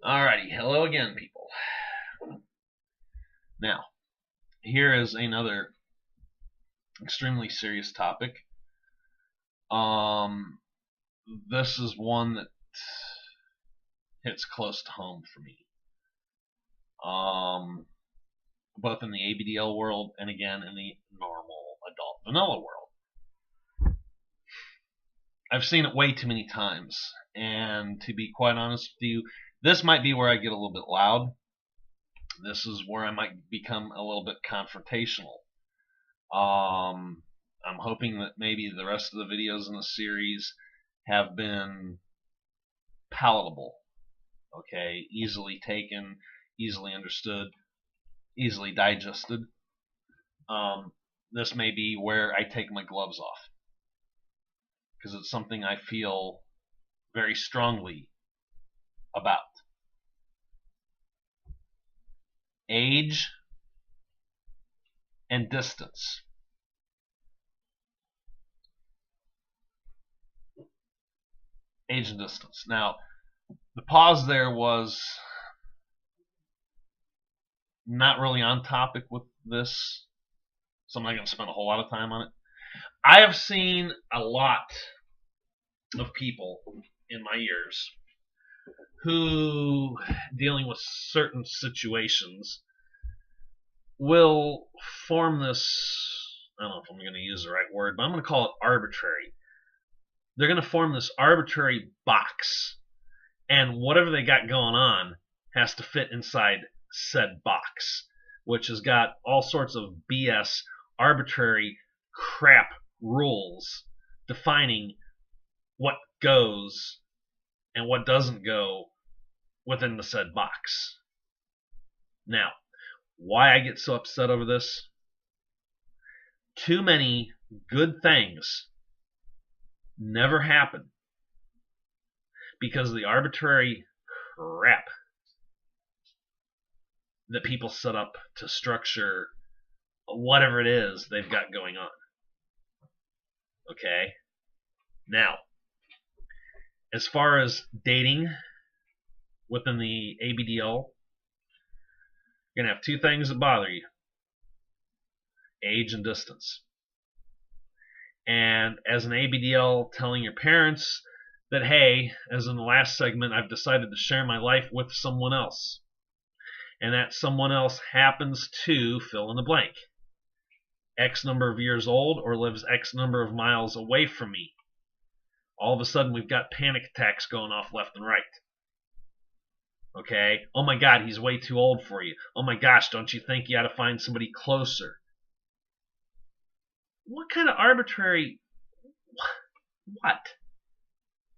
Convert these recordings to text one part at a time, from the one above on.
Alrighty, hello again, people. Now, here is another extremely serious topic. Um, this is one that hits close to home for me. Both in the ABDL world and again in the normal adult vanilla world. I've seen it way too many times, and to be quite honest with you, this might be where I get a little bit loud. This is where I might become a little bit confrontational. I'm hoping that maybe the rest of the videos in the series have been palatable, okay, easily taken, easily understood, easily digested. This may be where I take my gloves off because it's something I feel very strongly about. Age and distance. Age and distance. Now, the pause there was not really on topic with this, so I'm not going to spend a whole lot of time on it. I have seen a lot of people in my years who, dealing with certain situations, will form this, I don't know if I'm going to use the right word, but I'm going to call it arbitrary. They're going to form this arbitrary box, and whatever they got going on has to fit inside said box, which has got all sorts of BS, arbitrary crap rules defining what goes and what doesn't go within the said box. Now, why I get so upset over this? Too many good things never happen because of the arbitrary crap that people set up to structure whatever it is they've got going on. Okay? Now, as far as dating within the ABDL, you're going to have two things that bother you: age and distance. And as an ABDL, telling your parents that, hey, as in the last segment, I've decided to share my life with someone else. And that someone else happens to fill in the blank. X number of years old or lives X number of miles away from me. All of a sudden, we've got panic attacks going off left and right. Okay? Oh my God, he's way too old for you. Oh my gosh, don't you think you ought to find somebody closer? What kind of arbitrary... What?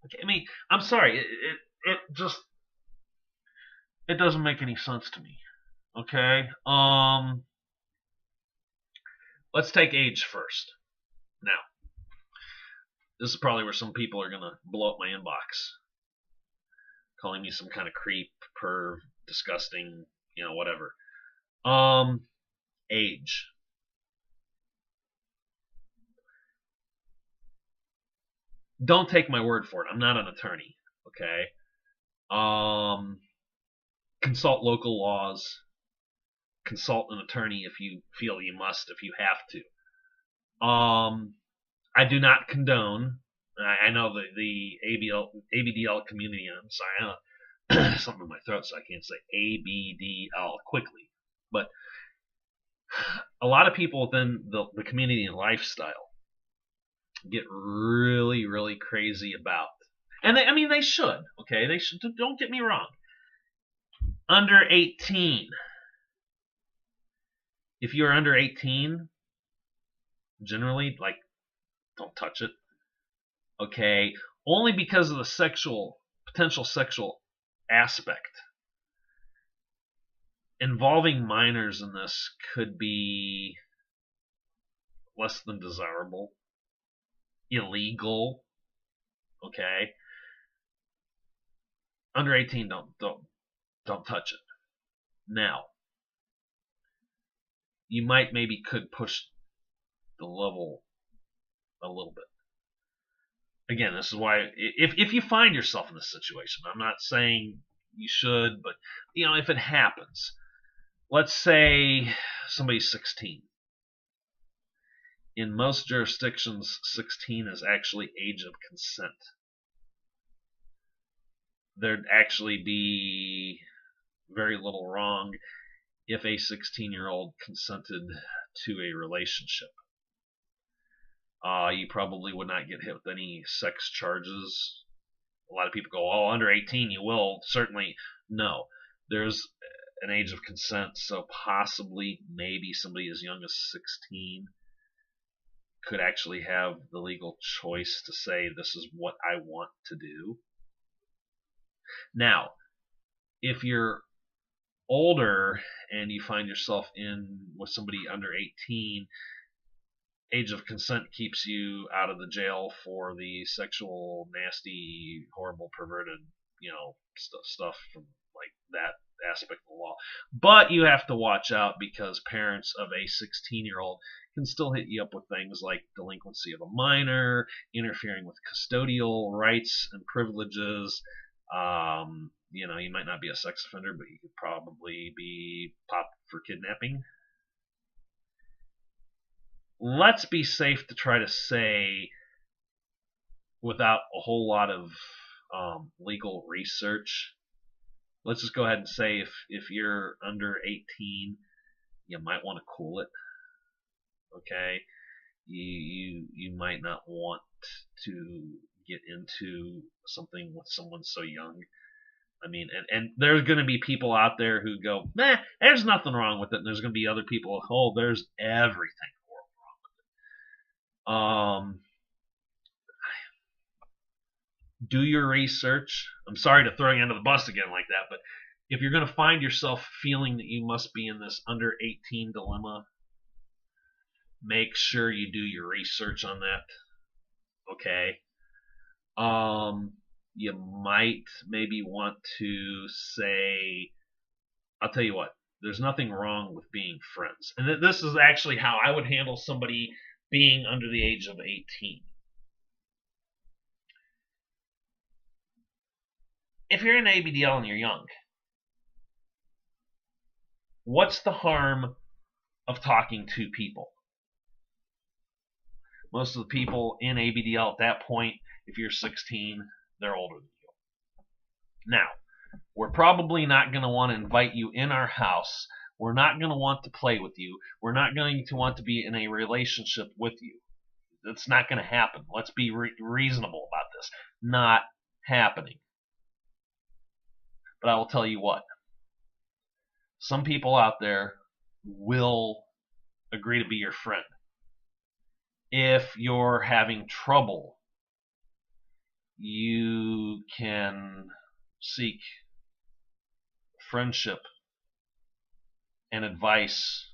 Okay, I mean, I'm sorry. It just... It doesn't make any sense to me. Okay? Let's take age first. Now, this is probably where some people are going to blow up my inbox, calling me some kind of creep, perv, disgusting, whatever. Age. Don't take my word for it. I'm not an attorney, okay? Consult local laws. Consult an attorney if you feel you must, if you have to. I do not condone. I know the ABDL community. I'm sorry, something in my throat, so I can't say ABDL quickly. But a lot of people within the community and lifestyle get really, really crazy about, and they should. Okay, they should. Don't get me wrong. Under 18. If you're under 18, generally, don't touch it. Okay? Only because of the potential sexual aspect. Involving minors in this could be less than desirable, illegal. Okay? Under 18, don't touch it. Now, you maybe could push the level a little bit. Again, this is why, if you find yourself in this situation, I'm not saying you should, but if it happens, let's say somebody's 16. In most jurisdictions, 16 is actually age of consent. There'd actually be very little wrong if a 16-year-old consented to a relationship. You probably would not get hit with any sex charges. A lot of people go, oh, under 18 you will. Certainly, no. There's an age of consent, so possibly, maybe somebody as young as 16 could actually have the legal choice to say, this is what I want to do. Now, if you're older and you find yourself in with somebody under 18, age of consent keeps you out of the jail for the sexual, nasty, horrible, perverted, stuff from like that aspect of the law. But you have to watch out because parents of a 16-year-old can still hit you up with things like delinquency of a minor, interfering with custodial rights and privileges. You might not be a sex offender, but you could probably be popped for kidnapping. Let's be safe to try to say, without a whole lot of legal research, let's just go ahead and say if you're under 18, you might want to cool it. Okay, you might not want to get into something with someone so young. I mean, and there's going to be people out there who go, there's nothing wrong with it. And there's going to be other people, oh, there's everything wrong with it. Do your research. I'm sorry to throw you under the bus again like that, but if you're going to find yourself feeling that you must be in this under 18 dilemma, make sure you do your research on that. Okay. You might maybe want to say, I'll tell you what, there's nothing wrong with being friends. And this is actually how I would handle somebody being under the age of 18. If you're in ABDL and you're young, what's the harm of talking to people? Most of the people in ABDL at that point, if you're 16, they're older than you. Now, we're probably not going to want to invite you in our house. We're not going to want to play with you. We're not going to want to be in a relationship with you. That's not going to happen. Let's be reasonable about this. Not happening. But I will tell you what. Some people out there will agree to be your friend. If you're having trouble, you can seek friendship and advice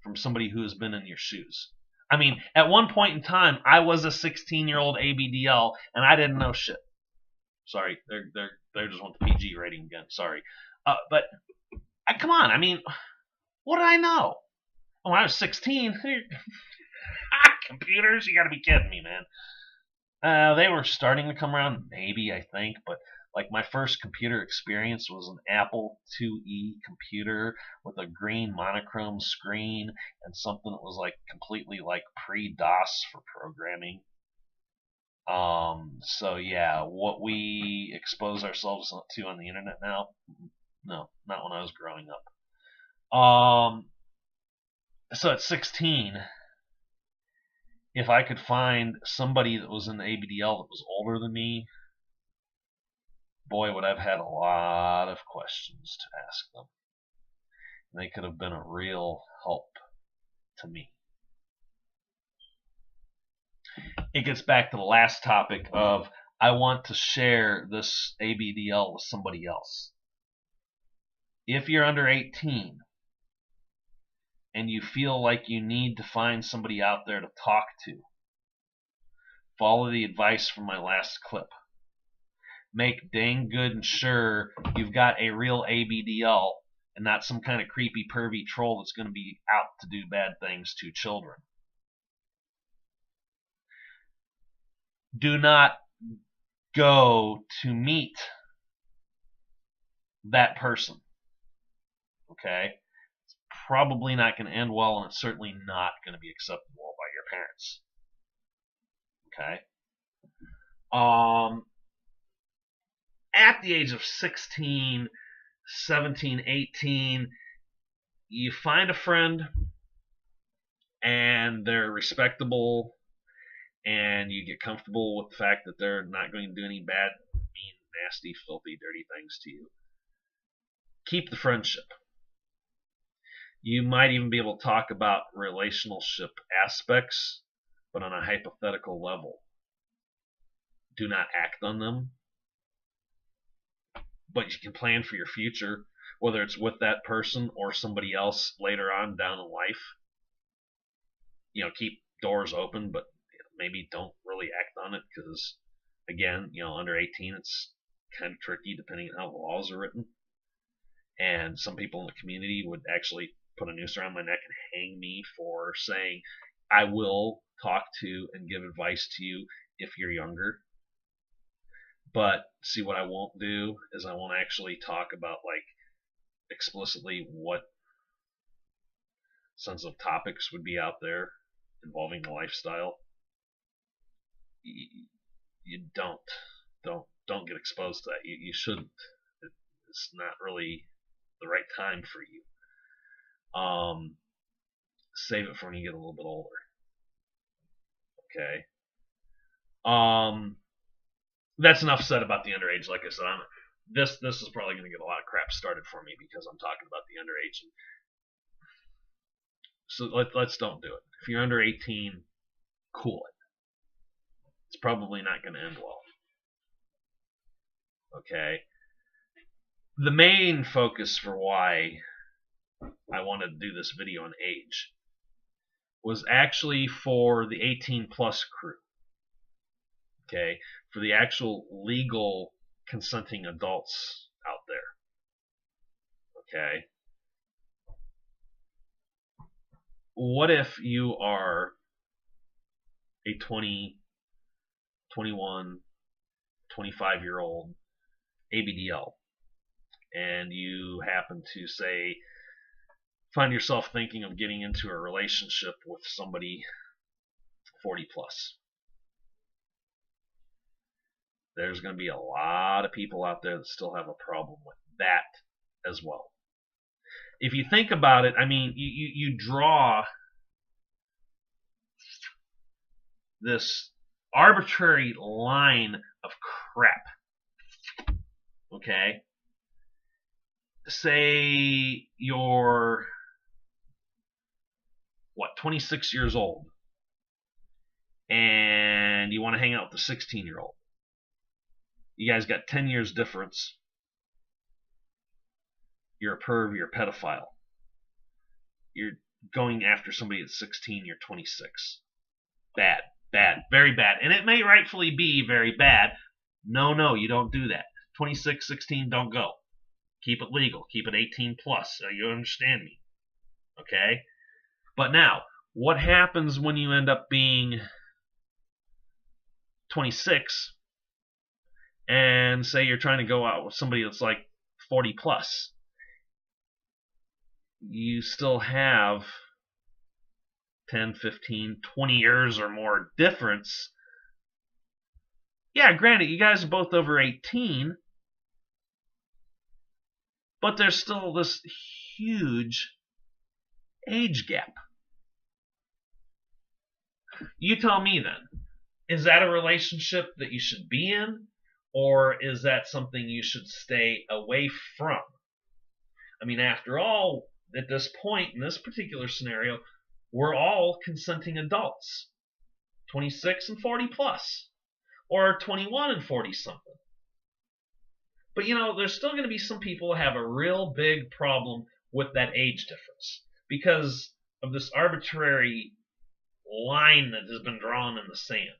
from somebody who has been in your shoes. I mean, at one point in time, I was a 16-year-old ABDL, and I didn't know shit. Sorry, they just want the PG rating again. Sorry, but come on. I mean, what did I know? When I was 16, computers? You got to be kidding me, man. They were starting to come around, maybe, I think, but like my first computer experience was an Apple IIe computer with a green monochrome screen and something that was like completely like pre-DOS for programming. So yeah, what we expose ourselves to on the internet now, no, not when I was growing up. So at 16, if I could find somebody that was in the ABDL that was older than me, boy, would I've had a lot of questions to ask them. And they could have been a real help to me. It gets back to the last topic of I want to share this ABDL with somebody else. If you're under 18 and you feel like you need to find somebody out there to talk to, follow the advice from my last clip. Make dang good and sure you've got a real ABDL and not some kind of creepy, pervy troll that's going to be out to do bad things to children. Do not go to meet that person. Okay? It's probably not going to end well, and it's certainly not going to be acceptable by your parents. Okay? At the age of 16, 17, 18, you find a friend and they're respectable and you get comfortable with the fact that they're not going to do any bad, mean, nasty, filthy, dirty things to you. Keep the friendship. You might even be able to talk about relationship aspects, but on a hypothetical level. Do not act on them. But you can plan for your future, whether it's with that person or somebody else later on down in life. Keep doors open, but maybe don't really act on it because, again, under 18, it's kind of tricky depending on how the laws are written. And some people in the community would actually put a noose around my neck and hang me for saying, I will talk to and give advice to you if you're younger. But see, what I won't do is I won't actually talk about explicitly what sensitive topics would be out there involving the lifestyle. You don't get exposed to that. You shouldn't. It's not really the right time for you. Save it for when you get a little bit older. Okay. That's enough said about the underage. Like I said, this is probably going to get a lot of crap started for me because I'm talking about the underage. So let's don't do it. If you're under 18, cool it. It's probably not going to end well. Okay. The main focus for why I wanted to do this video on age was actually for the 18 plus crew. Okay, for the actual legal consenting adults out there. Okay. What if you are a 20, 21, 25-year-old ABDL and you happen to find yourself thinking of getting into a relationship with somebody 40 plus? There's going to be a lot of people out there that still have a problem with that as well. If you think about it, I mean, you draw this arbitrary line of crap. Okay? Say you're, 26 years old, and you want to hang out with a 16-year-old. You guys got 10 years difference. You're a perv, you're a pedophile. You're going after somebody that's 16, you're 26. Bad, very bad. And it may rightfully be very bad. No, you don't do that. 26, 16, don't go. Keep it legal. Keep it 18 plus. So you understand me. Okay? But now, what happens when you end up being 26 and say you're trying to go out with somebody that's 40 plus? You still have 10, 15, 20 years or more difference. Yeah, granted, you guys are both over 18, but there's still this huge age gap. You tell me then, is that a relationship that you should be in, or is that something you should stay away from? I mean, after all, at this point, in this particular scenario, we're all consenting adults. 26 and 40 plus. Or 21 and 40 something. But there's still going to be some people who have a real big problem with that age difference because of this arbitrary line that has been drawn in the sand.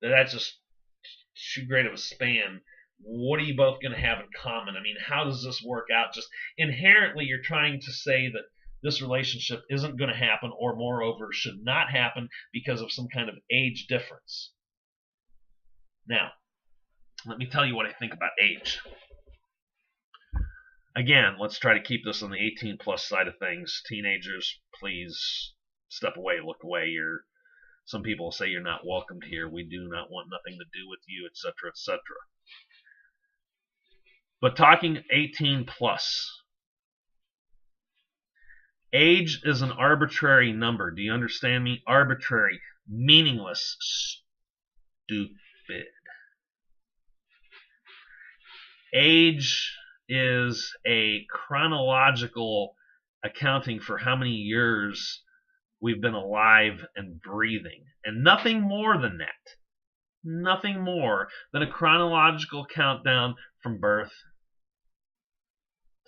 That's just too great of a span. What are you both going to have in common? I mean, how does this work out? Just inherently, you're trying to say that this relationship isn't going to happen, or moreover, should not happen because of some kind of age difference. Now, let me tell you what I think about age. Again, let's try to keep this on the 18 plus side of things. Teenagers, please step away, look away. Some people say you're not welcomed here. We do not want nothing to do with you, etc., etc. But talking 18 plus, age is an arbitrary number. Do you understand me? Arbitrary, meaningless, stupid. Age is a chronological accounting for how many years we've been alive and breathing, and nothing more than that. Nothing more than a chronological countdown from birth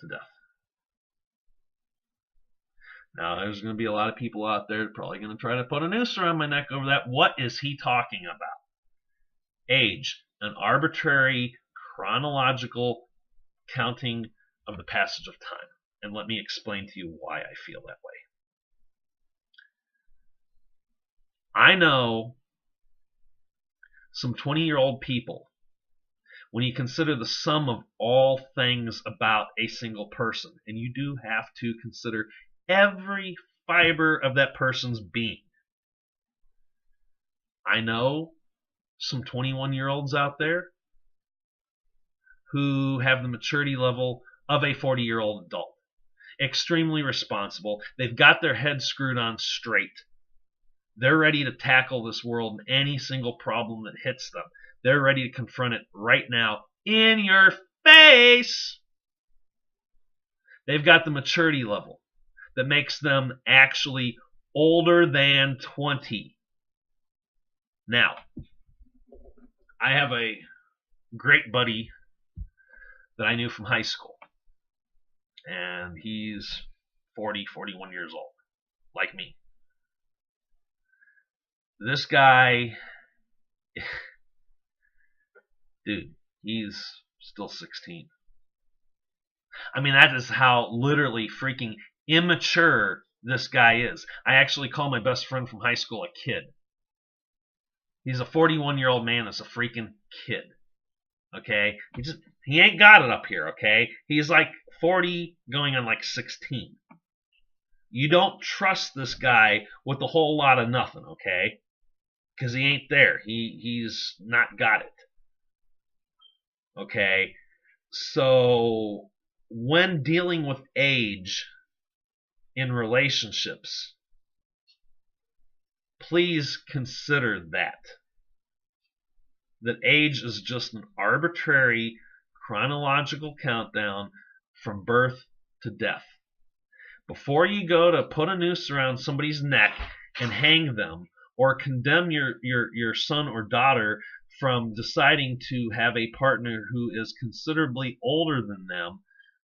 to death. Now, there's going to be a lot of people out there probably going to try to put a noose around my neck over that. What is he talking about? Age, an arbitrary chronological counting of the passage of time. And let me explain to you why I feel that way. I know some 20-year-old people, when you consider the sum of all things about a single person, and you do have to consider every fiber of that person's being. I know some 21-year-olds out there who have the maturity level of a 40-year-old adult. Extremely responsible. They've got their head screwed on straight. They're ready to tackle this world and any single problem that hits them. They're ready to confront it right now in your face. They've got the maturity level that makes them actually older than 20. Now, I have a great buddy that I knew from high school, and he's 40, 41 years old, like me. This guy, dude, he's still 16. I mean, that is how literally freaking immature this guy is. I actually call my best friend from high school a kid. He's a 41-year-old man that's a freaking kid. Okay? He ain't got it up here, okay? He's like 40 going on like 16. You don't trust this guy with a whole lot of nothing, okay? Because he ain't there. He's not got it. Okay? So when dealing with age in relationships, please consider that age is just an arbitrary chronological countdown from birth to death. Before you go to put a noose around somebody's neck and hang them, or condemn your son or daughter from deciding to have a partner who is considerably older than them,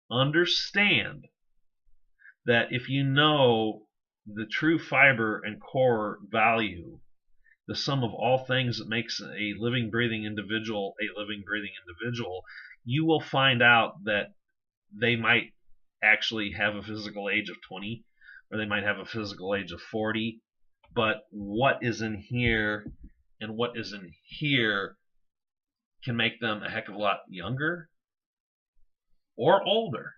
understand that if you know the true fiber and core value, the sum of all things that makes a living, breathing individual a living, breathing individual, you will find out that they might actually have a physical age of 20, or they might have a physical age of 40, but what is in here and what is in here can make them a heck of a lot younger or older.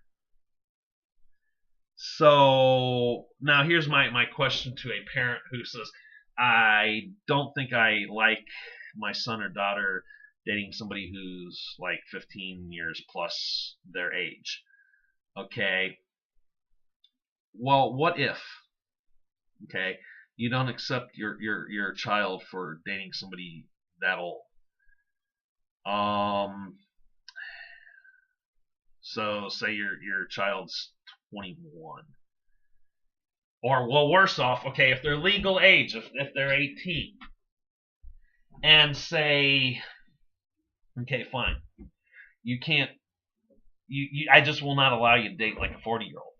So now here's my question to a parent who says, I don't think I like my son or daughter dating somebody who's like 15 years plus their age. Okay. Well, what if, okay, you don't accept your child for dating somebody that old? So say your child's 21. Or, well, worse off, okay, if they're legal age, if they're 18, and say, okay, fine, you can't, I just will not allow you to date like a 40-year-old.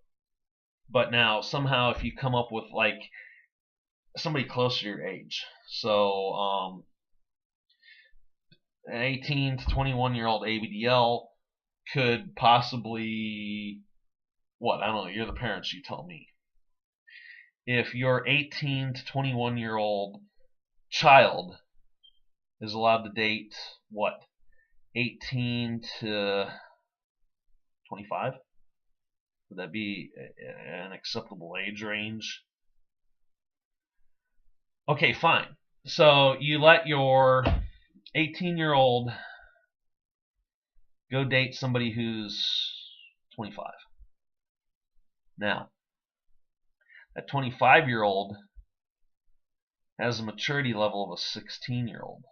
But now, somehow, if you come up with like somebody close to your age, so an 18 to 21-year-old ABDL could possibly, what, I don't know, you're the parents, you tell me. If your 18 to 21-year-old child is allowed to date, what, 18 to 25? Would that be an acceptable age range? Okay, fine. So you let your 18-year-old go date somebody who's 25. Now, that 25-year-old has a maturity level of a 16-year-old.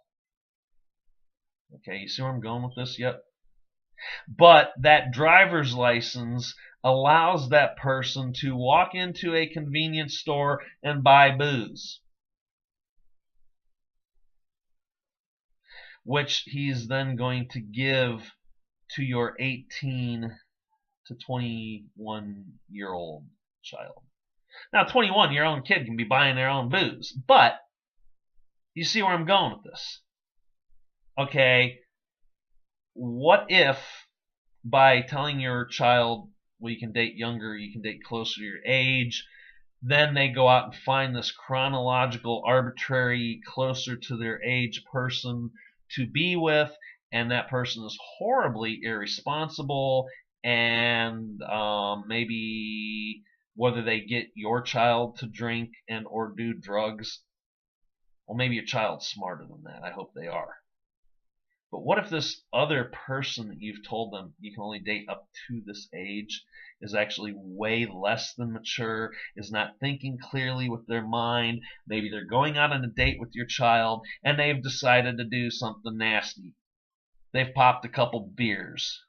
Okay, you see where I'm going with this yet? But that driver's license allows that person to walk into a convenience store and buy booze, which he's then going to give to your 18 to 21-year-old child. Now, 21-year-old kid can be buying their own booze, but you see where I'm going with this. Okay, what if by telling your child, well, you can date younger, you can date closer to your age, then they go out and find this chronological, arbitrary, closer to their age person to be with, and that person is horribly irresponsible, and maybe whether they get your child to drink and or do drugs, well, maybe your child's smarter than that. I hope they are. But what if this other person that you've told them you can only date up to this age is actually way less than mature, is not thinking clearly with their mind? Maybe they're going out on a date with your child and they've decided to do something nasty. They've popped a couple beers.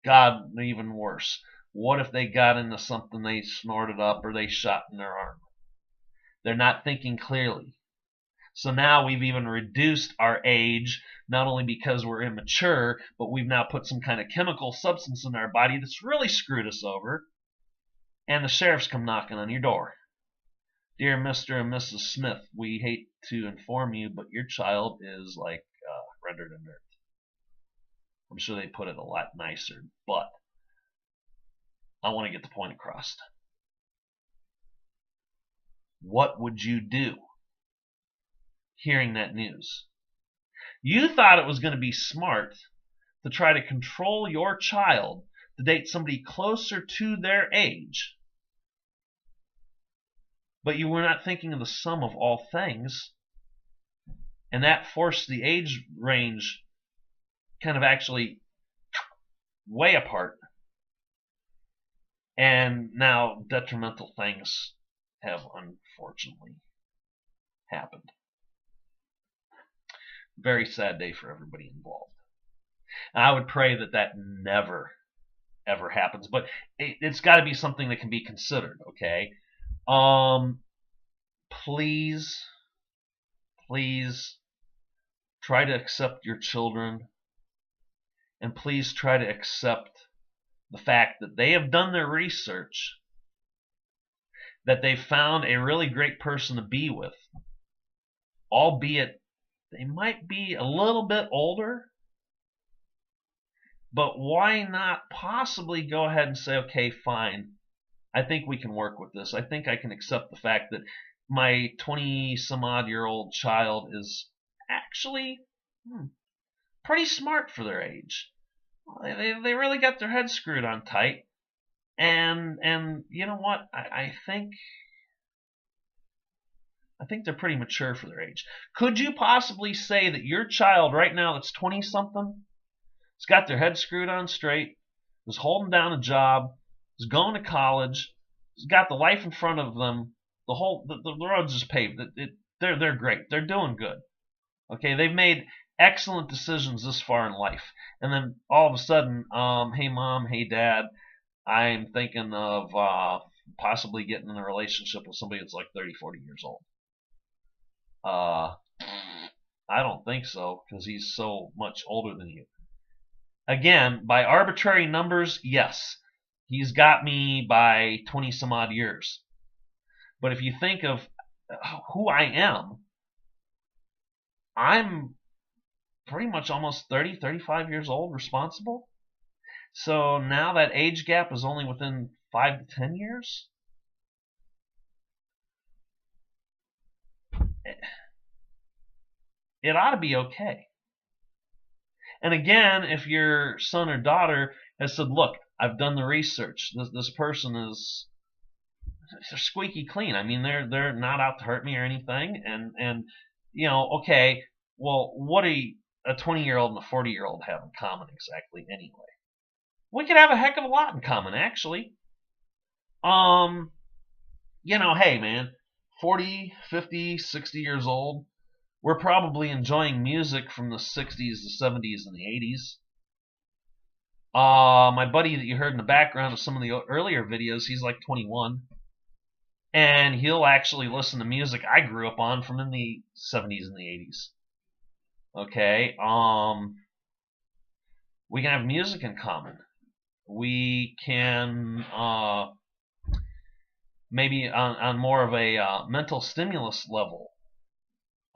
God, even worse. What if they got into something they snorted up or they shot in their arm? They're not thinking clearly. So now we've even reduced our age, not only because we're immature, but we've now put some kind of chemical substance in our body that's really screwed us over. And the sheriffs come knocking on your door. Dear Mr. and Mrs. Smith, we hate to inform you, but your child is like rendered inert. I'm sure they put it a lot nicer, but I want to get the point across. What would you do hearing that news? You thought it was going to be smart to try to control your child to date somebody closer to their age, but you were not thinking of the sum of all things, and that forced the age range kind of actually way apart. And now detrimental things have unfortunately happened. Very sad day for everybody involved. And I would pray that that never, ever happens. But it's got to be something that can be considered, okay? Please try to accept your children. And please try to accept the fact that they have done their research, that they've found a really great person to be with, albeit they might be a little bit older, but why not possibly go ahead and say, okay, fine, I think we can work with this. I think I can accept the fact that my 20-some-odd-year-old child is actually pretty smart for their age. They really got their heads screwed on tight. And you know what? I think they're pretty mature for their age. Could you possibly say that your child right now that's 20-something has got their head screwed on straight, is holding down a job, is going to college, has got the life in front of them, the road's just paved. They're great. They're doing good. Okay, they've made excellent decisions this far in life. And then all of a sudden, hey mom, hey dad, I'm thinking of possibly getting in a relationship with somebody that's like 30, 40 years old. I don't think so, because he's so much older than you. Again, by arbitrary numbers, yes, he's got me by 20 some odd years. But if you think of who I am, I'm pretty much almost 30, 35 years old, responsible. So now that age gap is only within 5 to 10 years. It ought to be okay. And again, if your son or daughter has said, look, I've done the research. This person is they're squeaky clean. I mean, they're not out to hurt me or anything. And okay, well, what do a 20-year-old and a 40-year-old have in common exactly anyway? We could have a heck of a lot in common, actually. Hey, man, 40, 50, 60 years old, we're probably enjoying music from the 60s, the 70s, and the 80s. My buddy that you heard in the background of some of the earlier videos, he's like 21. And he'll actually listen to music I grew up on from in the 70s and the 80s. Okay, we can have music in common. We can maybe on more of a mental stimulus level.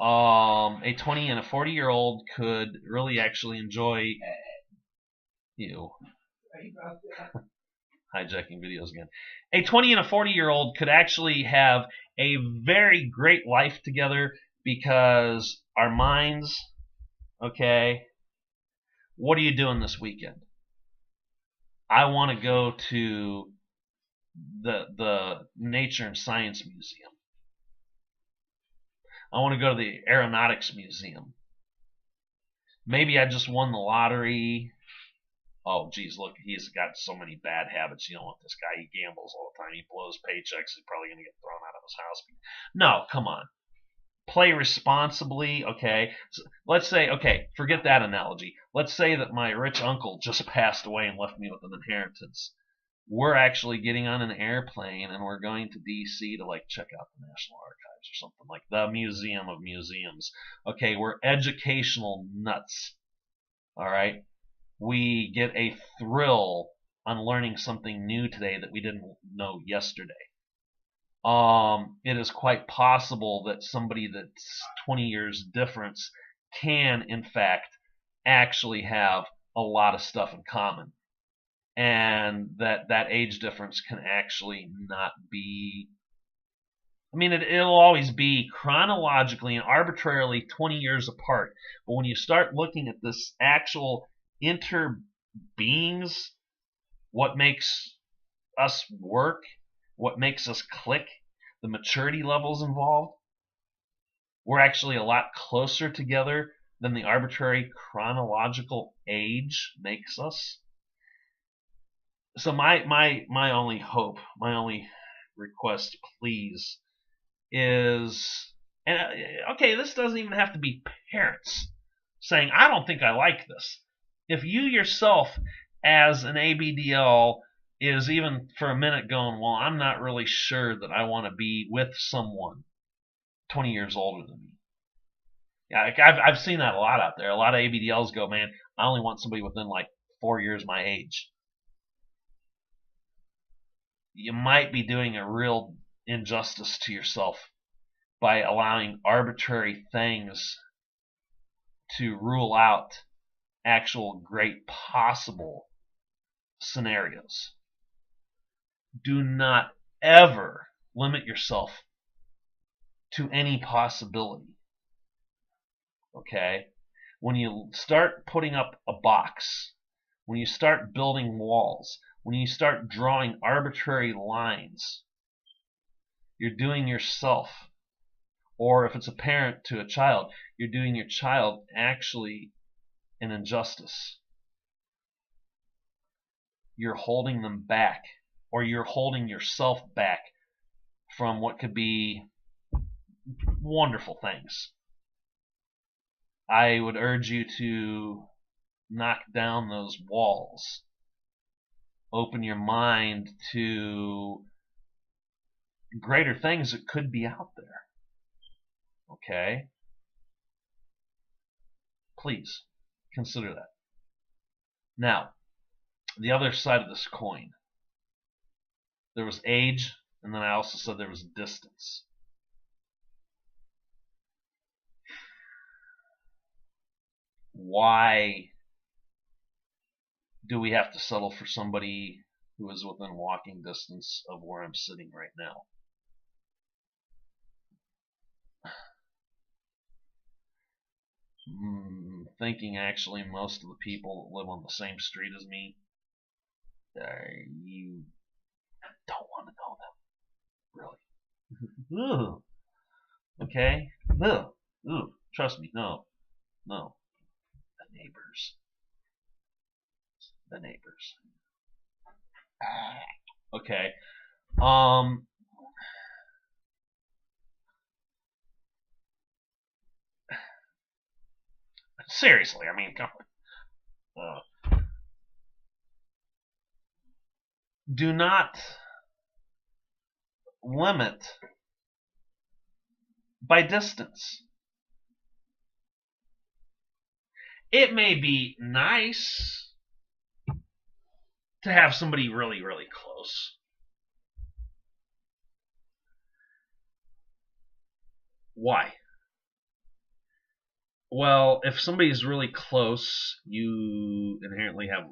A 20 and a 40-year-old could really actually enjoy hijacking videos again. A 20 and a 40-year-old could actually have a very great life together because our minds, okay, what are you doing this weekend? I want to go to the Nature and Science Museum. I want to go to the Aeronautics Museum. Maybe I just won the lottery. Oh, geez, look, he's got so many bad habits. You don't want this guy. He gambles all the time. He blows paychecks. He's probably going to get thrown out of his house. No, come on. Play responsibly, okay? So let's say, okay, forget that analogy. Let's say that my rich uncle just passed away and left me with an inheritance. We're actually getting on an airplane and we're going to D.C. to like check out the National Archives or something like the Museum of Museums. Okay, we're educational nuts. All right? We get a thrill on learning something new today that we didn't know yesterday. It is quite possible that somebody that's 20 years difference can, in fact, actually have a lot of stuff in common. And that age difference can actually not be. I mean, it'll always be chronologically and arbitrarily 20 years apart. But when you start looking at this actual interbeings, what makes us work, what makes us click, the maturity levels involved, we're actually a lot closer together than the arbitrary chronological age makes us. So my only hope, my only request, please, is, and okay, this doesn't even have to be parents saying, I don't think I like this. If you yourself, as an ABDL, is even for a minute going, well, I'm not really sure that I want to be with someone 20 years older than me. Yeah, I've seen that a lot out there. A lot of ABDLs go, man, I only want somebody within like 4 years my age. You might be doing a real injustice to yourself by allowing arbitrary things to rule out actual great possible scenarios. Do not ever limit yourself to any possibility. Okay? When you start putting up a box, when you start building walls, when you start drawing arbitrary lines, you're doing yourself, or if it's a parent to a child, you're doing your child actually an injustice. You're holding them back, or you're holding yourself back from what could be wonderful things. I would urge you to knock down those walls. Open your mind to greater things that could be out there. Okay? Please consider that. Now, the other side of this coin. There was age, and then I also said there was distance. Why do we have to settle for somebody who is within walking distance of where I'm sitting right now? Thinking actually most of the people that live on the same street as me You don't want to know them, really. Ugh. Okay? Ugh. Ugh. Trust me, no. No. The neighbors. The neighbors. Okay. Um. Seriously, I mean, come on. Do not limit by distance. It may be nice to have somebody really, really close. Why? Well, if somebody's really close, you inherently have a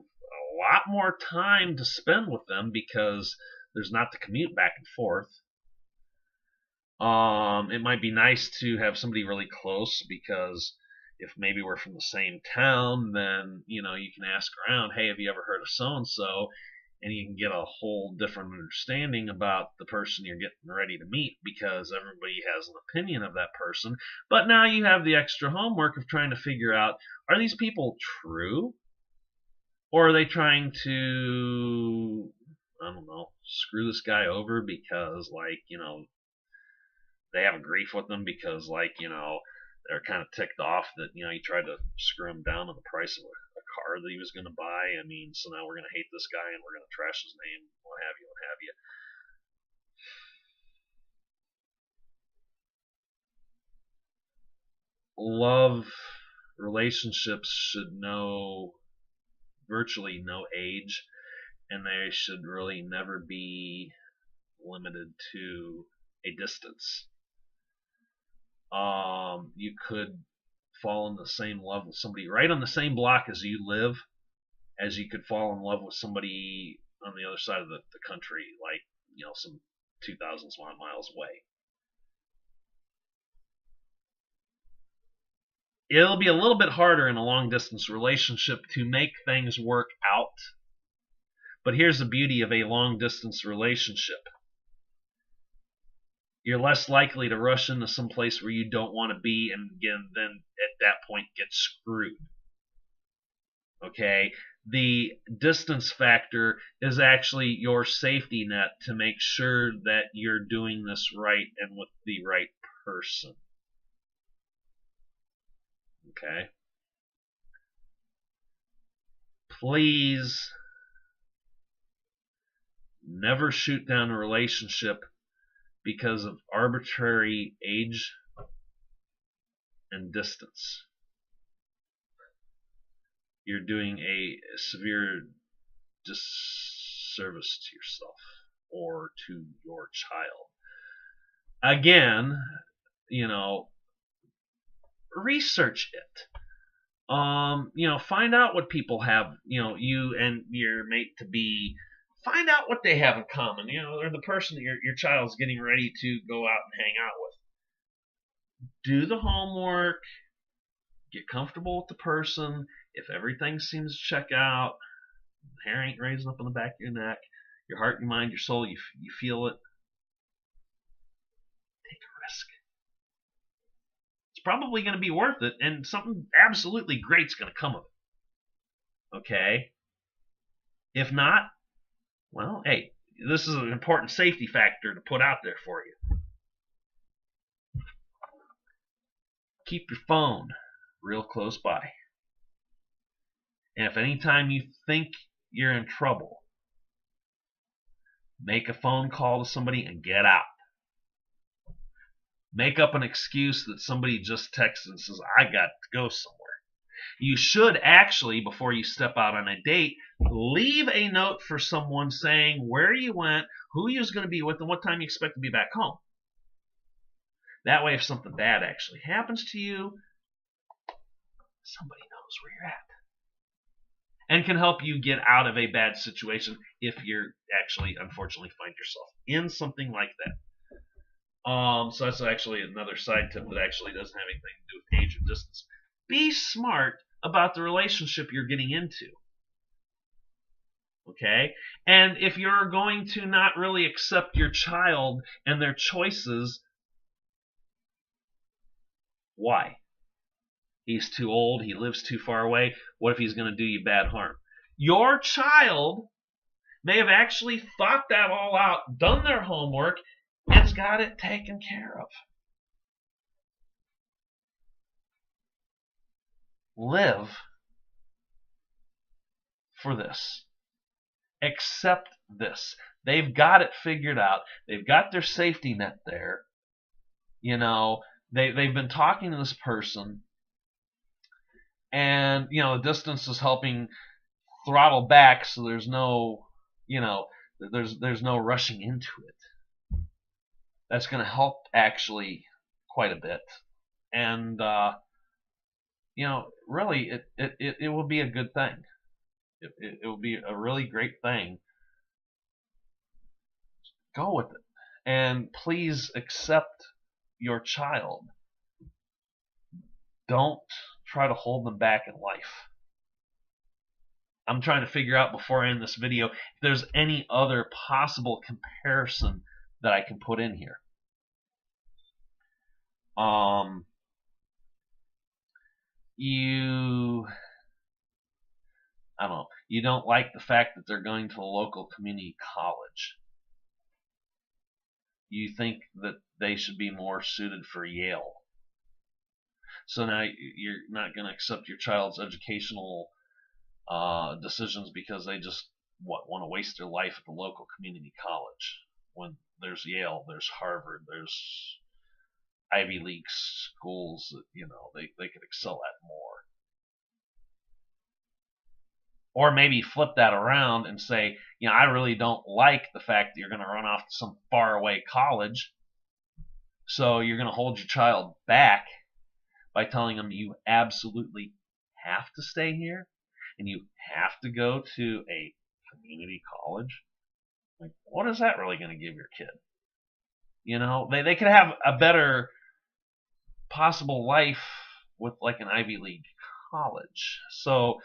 lot more time to spend with them because there's not the commute back and forth. It might be nice to have somebody really close because if maybe we're from the same town, then you can ask around, hey, have you ever heard of so and so? And you can get a whole different understanding about the person you're getting ready to meet because everybody has an opinion of that person. But now you have the extra homework of trying to figure out, are these people true? Or are they trying to, I don't know, screw this guy over because, they have a grief with them because, they're kind of ticked off that, he tried to screw him down on the price of a car that he was going to buy. I mean, so now we're going to hate this guy and we're going to trash his name, what have you, what have you. Love relationships should know virtually no age, and they should really never be limited to a distance. You could fall in the same love with somebody right on the same block as you live, as you could fall in love with somebody on the other side of the country, like, some 2,000 miles away. It'll be a little bit harder in a long distance relationship to make things work out. But here's the beauty of a long distance relationship. You're less likely to rush into some place where you don't want to be and then at that point get screwed. Okay? The distance factor is actually your safety net to make sure that you're doing this right and with the right person. Okay? Please never shoot down a relationship because of arbitrary age and distance. You're doing a severe disservice to yourself or to your child. Again, research it. Find out what people have, you and your mate to be. Find out what they have in common, or the person that your child's getting ready to go out and hang out with. Do the homework. Get comfortable with the person. If everything seems to check out, the hair ain't raising up on the back of your neck, your heart, your mind, your soul, you feel it, take a risk. It's probably going to be worth it, and something absolutely great's going to come of it. Okay? If not, well, hey, this is an important safety factor to put out there for you. Keep your phone real close by. And if any time you think you're in trouble, make a phone call to somebody and get out. Make up an excuse that somebody just texted and says, I got to go somewhere. You should actually, before you step out on a date, leave a note for someone saying where you went, who you was going to be with, and what time you expect to be back home. That way, if something bad actually happens to you, somebody knows where you're at and can help you get out of a bad situation if you're actually, unfortunately, find yourself in something like that. So that's actually another side tip that actually doesn't have anything to do with age or distance. Be smart about the relationship you're getting into. Okay? And if you're going to not really accept your child and their choices, why? He's too old, he lives too far away. What if he's going to do you bad harm? Your child may have actually thought that all out, done their homework, and's got it taken care of. Live for this. Accept this. They've got it figured out. They've got their safety net there. You know, they've been talking to this person, and the distance is helping throttle back, so there's no, there's no rushing into it. That's going to help actually quite a bit, and really, it will be a good thing. It will be a really great thing. Go with it, and please accept your child. Don't try to hold them back in life. I'm trying to figure out before I end this video if there's any other possible comparison that I can put in here. I don't know, you don't like the fact that they're going to a local community college. You think that they should be more suited for Yale. So now you're not going to accept your child's educational decisions because they just want to waste their life at the local community college. When there's Yale, there's Harvard, there's Ivy League schools that they could excel at more. Or maybe flip that around and say, I really don't like the fact that you're going to run off to some faraway college, so you're going to hold your child back by telling them you absolutely have to stay here and you have to go to a community college. Like, what is that really going to give your kid? They could have a better possible life with like an Ivy League college. So,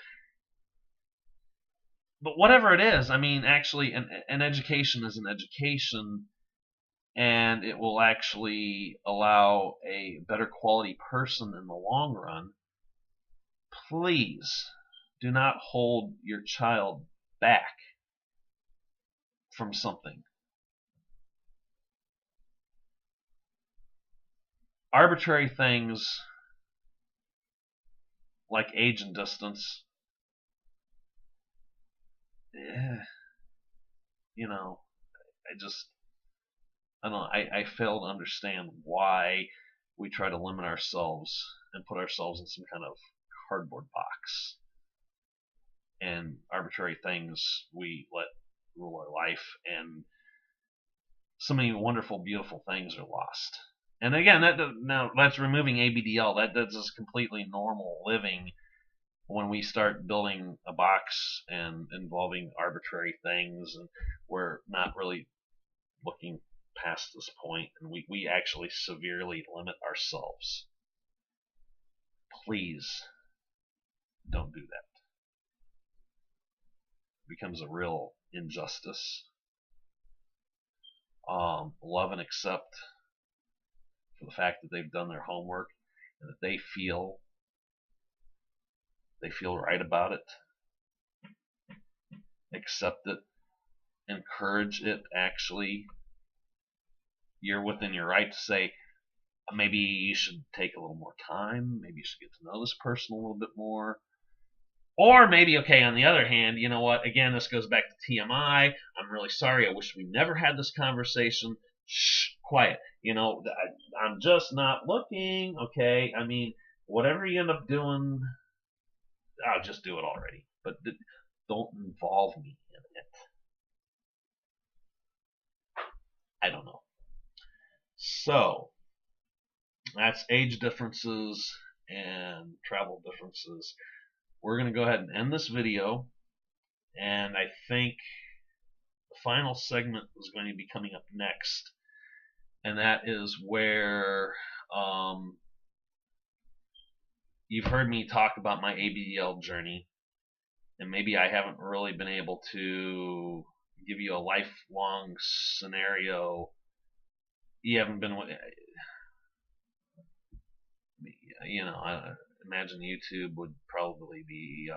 but whatever it is, actually, an education is an education, and it will actually allow a better quality person in the long run. Please do not hold your child back from something. Arbitrary things like age and distance, I fail to understand why we try to limit ourselves and put ourselves in some kind of cardboard box. And arbitrary things we let rule our life, and so many wonderful, beautiful things are lost. And again, now that's removing ABDL. That's just completely normal living when we start building a box and involving arbitrary things, and we're not really looking past this point, and we actually severely limit ourselves. Please don't do that. It becomes a real injustice. Love and accept for the fact that they've done their homework and that they feel right about it. Accept it. Encourage it. Actually, you're within your right to say, maybe you should take a little more time. Maybe you should get to know this person a little bit more. Or maybe, okay, on the other hand, you know what? Again, this goes back to TMI. I'm really sorry. I wish we never had this conversation. Shh, quiet. I'm just not looking. Okay, whatever you end up doing, I'll just do it already. But don't involve me in it. I don't know. So, that's age differences and travel differences. We're going to go ahead and end this video, and I think the final segment is going to be coming up next, and that is where you've heard me talk about my ABDL journey, and maybe I haven't really been able to give you a lifelong scenario. You haven't been, I imagine YouTube would probably be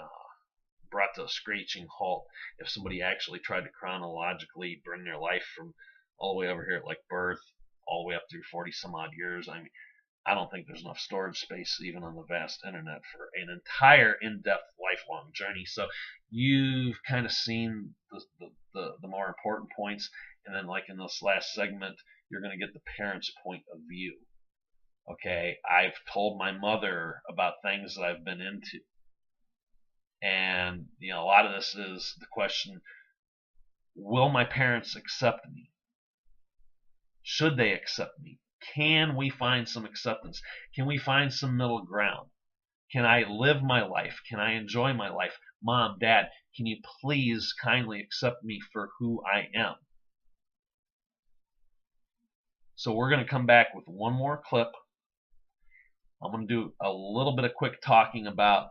brought to a screeching halt if somebody actually tried to chronologically bring their life from all the way over here at like birth all the way up through 40 some odd years. I mean, I don't think there's enough storage space even on the vast internet for an entire in-depth lifelong journey. So you've kind of seen the more important points, and then like in this last segment, you're going to get the parent's point of view. Okay, I've told my mother about things that I've been into, and a lot of this is the question: will my parents accept me? Should they accept me? Can we find some acceptance? Can we find some middle ground? Can I live my life? Can I enjoy my life? Mom, Dad, can you please kindly accept me for who I am? So we're going to come back with one more clip. I'm going to do a little bit of quick talking about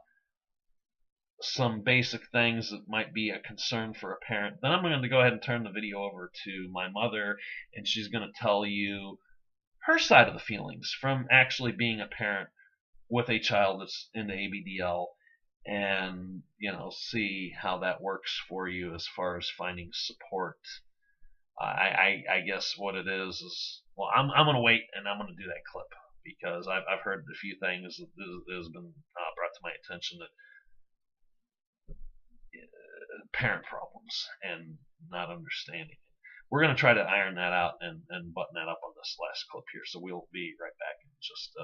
some basic things that might be a concern for a parent. Then I'm going to go ahead and turn the video over to my mother, and she's going to tell you her side of the feelings from actually being a parent with a child that's into ABDL, and see how that works for you as far as finding support. I guess what it is well, I'm going to wait and I'm going to do that clip because I've heard a few things that has been brought to my attention that parent problems and not understanding. We're going to try to iron that out and button that up on this last clip here. So we'll be right back in just